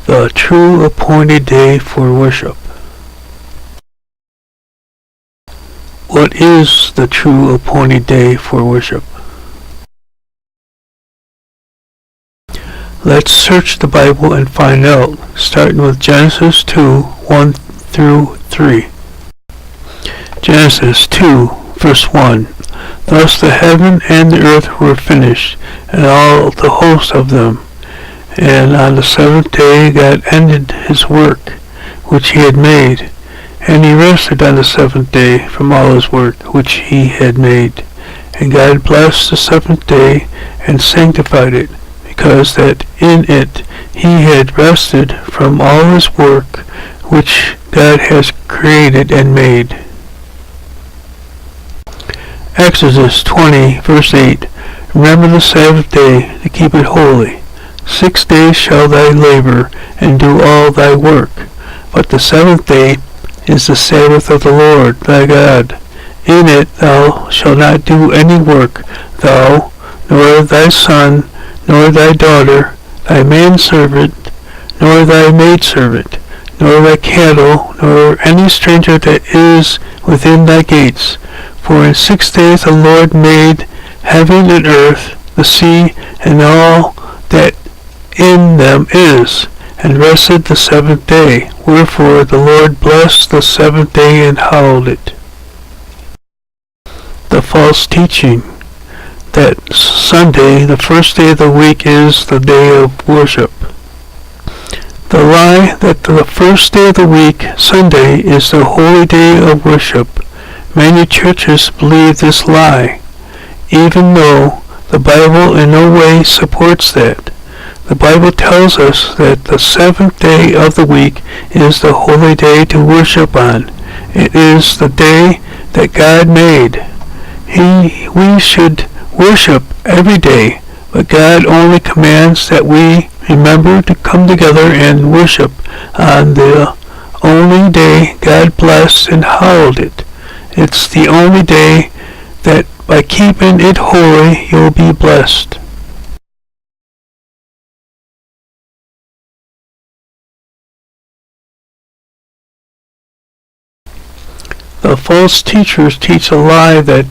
The true appointed day for worship. What is the true appointed day for worship? Let's search the Bible and find out, starting with Genesis 2, 1 through 3. Genesis 2, verse 1. Thus the heaven and the earth were finished, and all the host of them. And on the seventh day God ended his work which he had made, and he rested on the seventh day from all his work which he had made. And God blessed the seventh day and sanctified it, because that in it he had rested from all his work which God has created and made. Exodus 20, verse 8. Remember the Sabbath day to keep it holy. 6 days shall thy labor and do all thy work, but the seventh day is the Sabbath of the Lord thy God. In it thou shalt not do any work, thou, nor thy son, nor thy daughter, thy manservant, nor thy maidservant, nor thy cattle, nor any stranger that is within thy gates. For in 6 days the Lord made heaven and earth, the sea, and all that in them is, and rested the seventh day. Wherefore the Lord blessed the seventh day and hallowed it. The false teaching that Sunday, the first day of the week, is the day of worship. The lie that the first day of the week, Sunday, is the holy day of worship. Many churches believe this lie, even though the Bible in no way supports that. The Bible tells us that the seventh day of the week is the holy day to worship on. It is the day that God made. We should worship every day, but God only commands that we remember to come together and worship on the only day God blessed and hallowed it. It's the only day that by keeping it holy you'll be blessed. The false teachers teach a lie that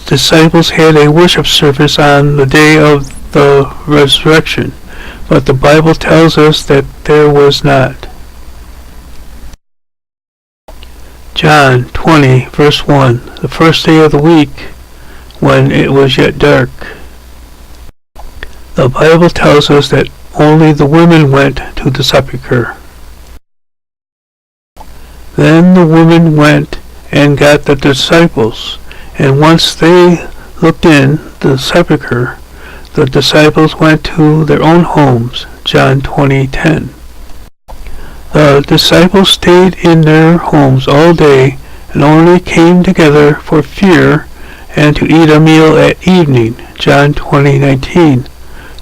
disciples had a worship service on the day of the resurrection, but the Bible tells us that there was not. John 20, verse 1. The first day of the week, when it was yet dark. The Bible tells us that only the women went to the sepulchre. Then the women went and got the disciples, and once they looked in the sepulchre, the disciples went to their own homes. John 20:10. The disciples stayed in their homes all day and only came together for fear and to eat a meal at evening. John 20:19.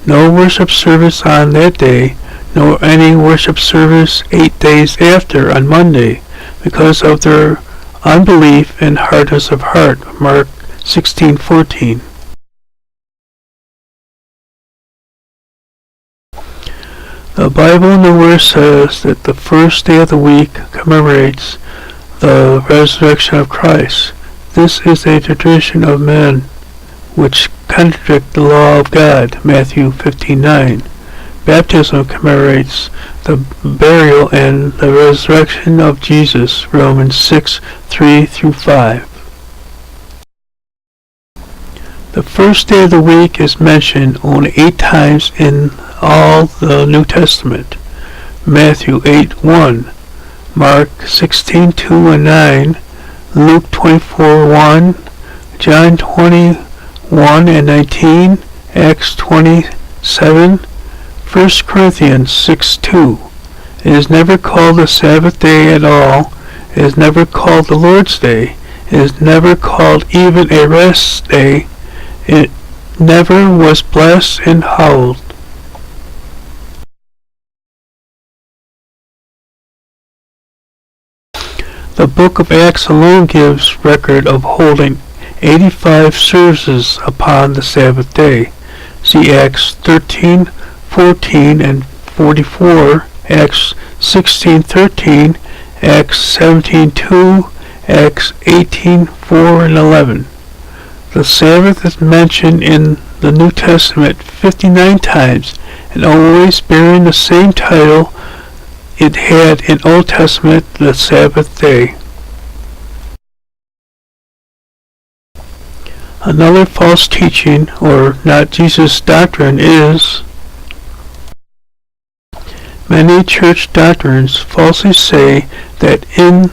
No worship service on that day, nor any worship service 8 days after on Monday, because of their unbelief and hardness of heart. Mark 16:14. The Bible nowhere says that the first day of the week commemorates the resurrection of Christ. This is a tradition of men which contradict the law of God. Matthew 15:9. Baptism commemorates the burial and the resurrection of Jesus. Romans 6:3 through 5. The first day of the week is mentioned only 8 times in all the New Testament. Matthew 8:1, Mark 16:2 and 9, Luke 24:1, John 21 and 19, Acts 27, 1 Corinthians 6:2. It is never called the Sabbath day at all. It is never called the Lord's Day. It is never called even a rest day. It never was blessed and hallowed. The book of Acts alone gives record of holding 85 services upon the Sabbath day. See Acts 13, 14, and 44, Acts 16:13, Acts 17:2, Acts 18:4 and 11. The Sabbath is mentioned in the New Testament 59 times, and always bearing the same title it had in Old Testament, the Sabbath day. Another false teaching, or not Jesus' doctrine, is many church doctrines falsely say that in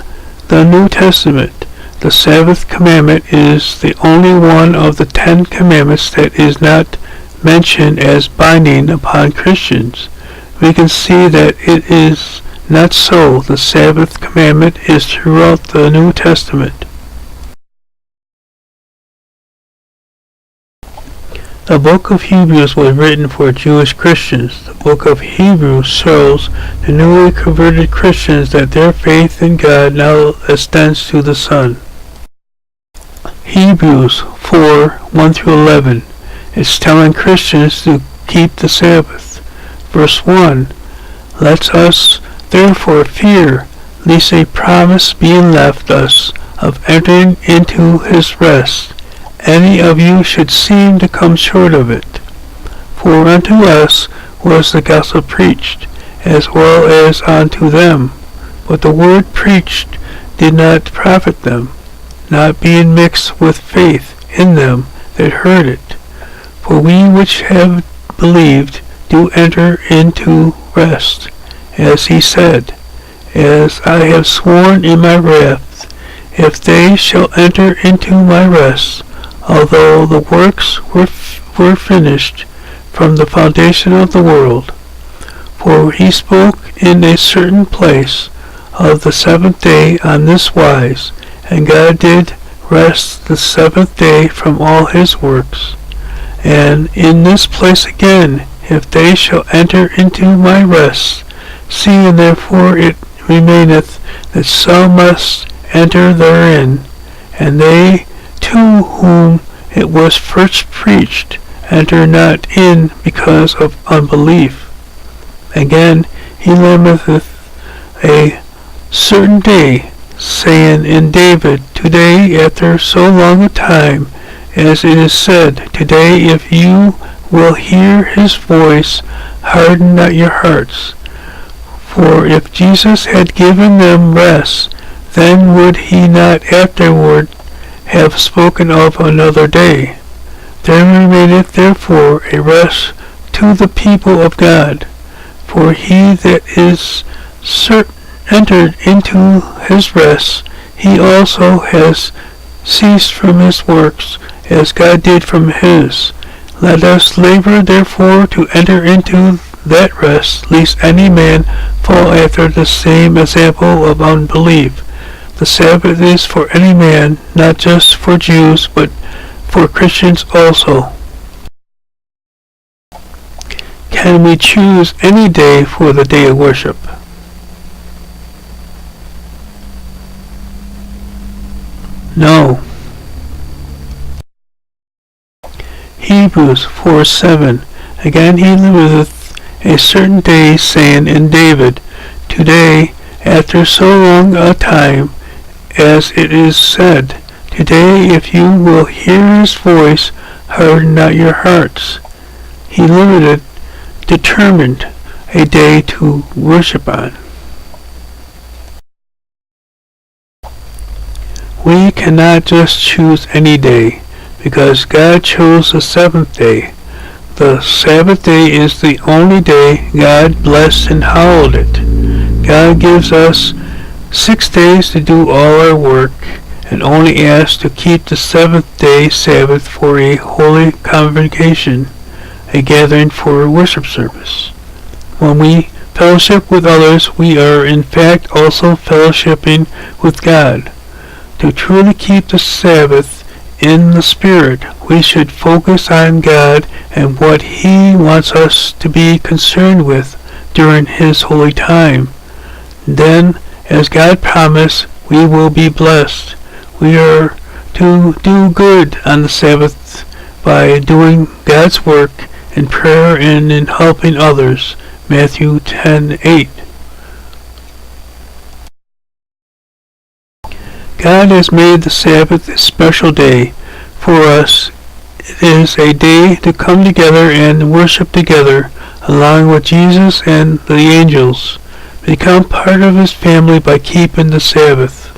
the New Testament the Sabbath commandment is the only one of the 10 commandments that is not mentioned as binding upon Christians. We can see that it is not so. The Sabbath commandment is throughout the New Testament. The book of Hebrews was written for Jewish Christians. The book of Hebrews shows the newly converted Christians that their faith in God now extends to the Son. Hebrews 4:1-11 is telling Christians to keep the Sabbath. Verse 1, let us therefore fear, lest a promise being left us of entering into his rest, any of you should seem to come short of it. For unto us was the gospel preached, as well as unto them. But the word preached did not profit them, not being mixed with faith in them that heard it. For we which have believed do enter into rest, as he said, as I have sworn in my wrath, if they shall enter into my rest, although the works were finished from the foundation of the world. For he spoke in a certain place of the seventh day on this wise, and God did rest the seventh day from all his works. And in this place again, if they shall enter into my rest, seeing therefore it remaineth that some must enter therein, and they to whom it was first preached enter not in because of unbelief. Again, he limiteth a certain day, saying in David, today after so long a time, as it is said, today if you will hear his voice, harden not your hearts. For if Jesus had given them rest, then would he not afterward have spoken of another day. There remaineth therefore a rest to the people of God. For he that is entered into his rest, he also has ceased from his works, as God did from his. Let us labor therefore to enter into that rest, lest any man fall after the same example of unbelief. The Sabbath is for any man, not just for Jews, but for Christians also. Can we choose any day for the day of worship? No. Hebrews 4:7. Again he limiteth a certain day, saying in David, today, after so long a time, as it is said, today if you will hear his voice, harden not your hearts. He determined a day to worship on. We cannot just choose any day, because God chose the seventh day. The Sabbath day is the only day God blessed and hallowed it. God gives us 6 days to do all our work, and only asks to keep the seventh day Sabbath for a holy convocation, a gathering for a worship service. When we fellowship with others, we are in fact also fellowshipping with God. To truly keep the Sabbath in the Spirit, we should focus on God and what He wants us to be concerned with during His holy time. Then, as God promised, we will be blessed. We are to do good on the Sabbath by doing God's work in prayer and in helping others. Matthew 10:8. God has made the Sabbath a special day for us. It is a day to come together and worship together along with Jesus and the angels. Become part of his family by keeping the Sabbath.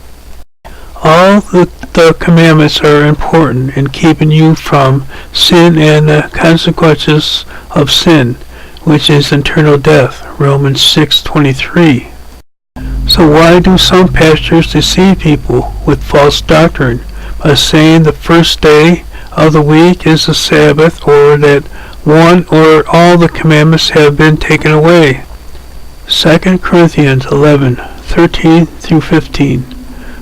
All the commandments are important in keeping you from sin and the consequences of sin, which is eternal death. Romans 6:23. So why do some pastors deceive people with false doctrine by saying the first day of the week is the Sabbath, or that one or all the commandments have been taken away? 2 Corinthians 11:13-15.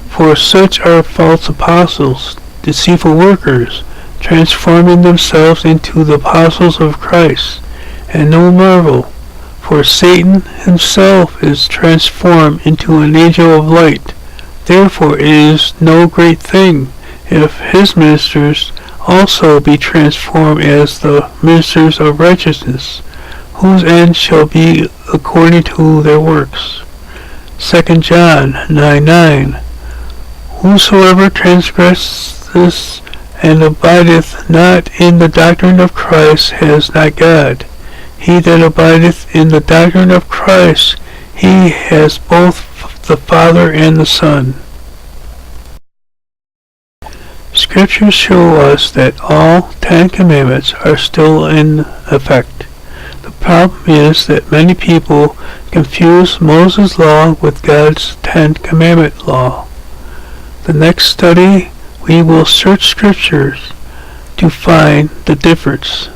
For such are false apostles, deceitful workers, transforming themselves into the apostles of Christ. And no marvel, for Satan himself is transformed into an angel of light. Therefore it is no great thing if his ministers also be transformed as the ministers of righteousness, whose end shall be according to their works. 2 John 9:9. Whosoever transgresses and abideth not in the doctrine of Christ has not God. He that abideth in the doctrine of Christ, he has both the Father and the Son. Scriptures show us that all 10 commandments are still in effect. The problem is that many people confuse Moses' law with God's 10 commandment law. The next study, we will search scriptures to find the difference.